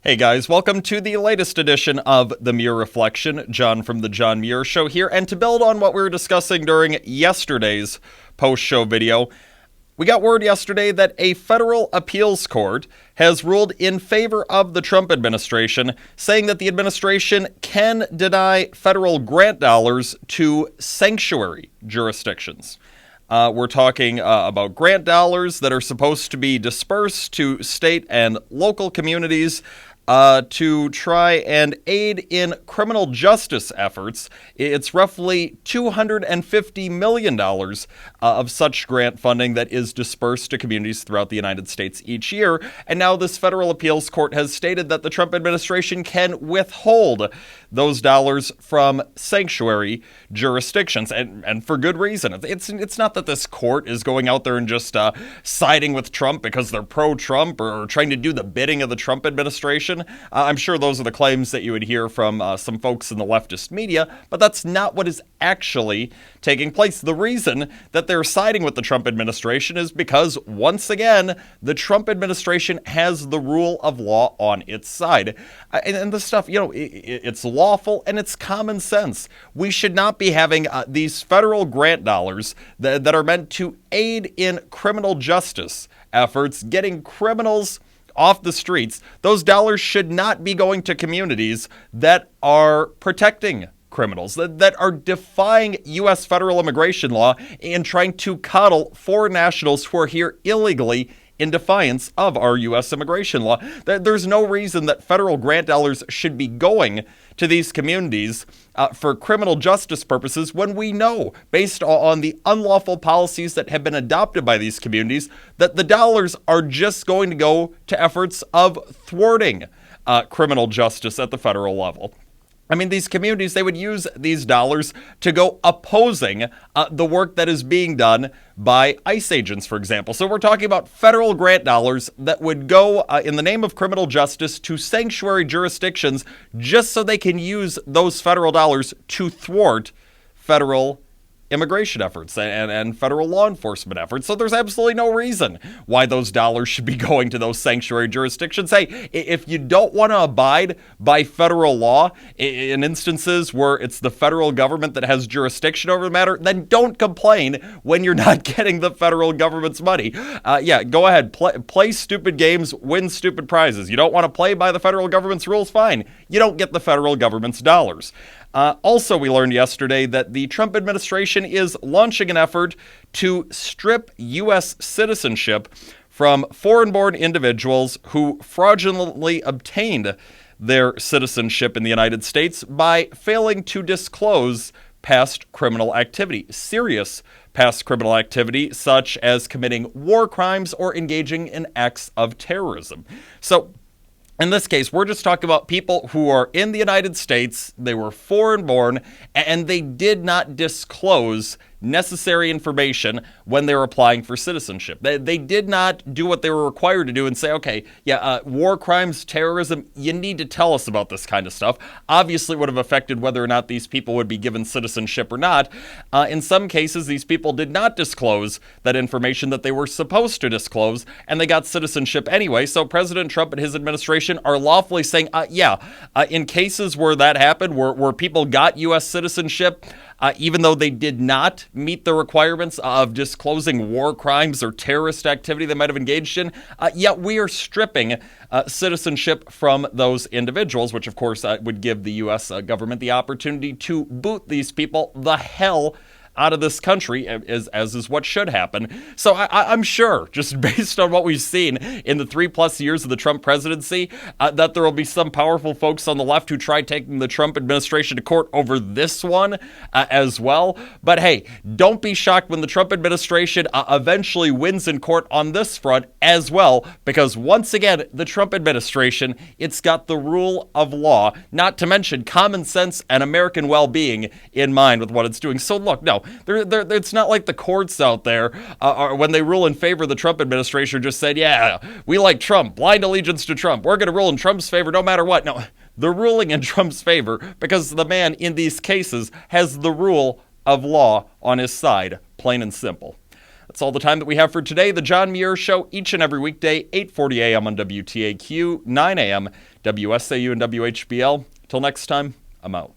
Hey guys, welcome to the latest edition of the Muir Reflection. John from the John Muir Show here, and to build on what we were discussing during yesterday's post-show video, we got word yesterday that a federal appeals court has ruled in favor of the Trump administration, saying that the administration can deny federal grant dollars to sanctuary jurisdictions. We're talking about grant dollars that are supposed to be dispersed to state and local communities to try and aid in criminal justice efforts. It's roughly $250 million of such grant funding that is dispersed to communities throughout the United States each year. And now this federal appeals court has stated that the Trump administration can withhold those dollars from sanctuary jurisdictions, and for good reason. It's not that this court is going out there and just siding with Trump because they're pro-Trump or trying to do the bidding of the Trump administration. I'm sure those are the claims that you would hear from some folks in the leftist media, but that's not what is actually taking place. The reason that they're siding with the Trump administration is because, once again, the Trump administration has the rule of law on its side. And this stuff, it's lawful and it's common sense. We should not be having these federal grant dollars that are meant to aid in criminal justice efforts, getting criminals off the streets. Those dollars should not be going to communities that are protecting criminals, that are defying U.S. federal immigration law and trying to coddle foreign nationals who are here illegally in defiance of our U.S. immigration law. There's no reason that federal grant dollars should be going to these communities for criminal justice purposes when we know, based on the unlawful policies that have been adopted by these communities, that the dollars are just going to go to efforts of thwarting criminal justice at the federal level. I mean, these communities, they would use these dollars to go opposing the work that is being done by ICE agents, for example. So we're talking about federal grant dollars that would go in the name of criminal justice to sanctuary jurisdictions just so they can use those federal dollars to thwart federal immigration efforts and federal law enforcement efforts. So there's absolutely no reason why those dollars should be going to those sanctuary jurisdictions. Hey, if you don't want to abide by federal law in instances where it's the federal government that has jurisdiction over the matter, then don't complain when you're not getting the federal government's money. Go ahead, play stupid games, win stupid prizes. You don't want to play by the federal government's rules? Fine. You don't get the federal government's dollars. Also, we learned yesterday that the Trump administration is launching an effort to strip U.S. citizenship from foreign-born individuals who fraudulently obtained their citizenship in the United States by failing to disclose past criminal activity, serious past criminal activity, such as committing war crimes or engaging in acts of terrorism. So, in this case, we're just talking about people who are in the United States, they were foreign-born, and they did not disclose necessary information when they were applying for citizenship. They did not do what they were required to do and say, okay, war crimes, terrorism, you need to tell us about this kind of stuff. Obviously, it would have affected whether or not these people would be given citizenship or not. In some cases, these people did not disclose that information that they were supposed to disclose, and they got citizenship anyway. So President Trump and his administration are lawfully saying, in cases where that happened, where people got U.S. citizenship, even though they did not meet the requirements of disclosing war crimes or terrorist activity they might have engaged in, yet we are stripping citizenship from those individuals, which of course would give the U.S. government the opportunity to boot these people the hell out of this country, as is what should happen. So I'm sure, just based on what we've seen in the 3+ years of the Trump presidency, that there will be some powerful folks on the left who try taking the Trump administration to court over this one as well. But hey, don't be shocked when the Trump administration eventually wins in court on this front as well, because once again, the Trump administration, it's got the rule of law, not to mention common sense and American well-being in mind with what it's doing. So look, no, it's not like the courts out there, when they rule in favor of the Trump administration, just said, yeah, we like Trump, blind allegiance to Trump. We're going to rule in Trump's favor no matter what. No, they're ruling in Trump's favor because the man in these cases has the rule of law on his side, plain and simple. That's all the time that we have for today. The John Muir Show, each and every weekday, 8:40 a.m. on WTAQ, 9 a.m. WSAU and WHBL. Till next time, I'm out.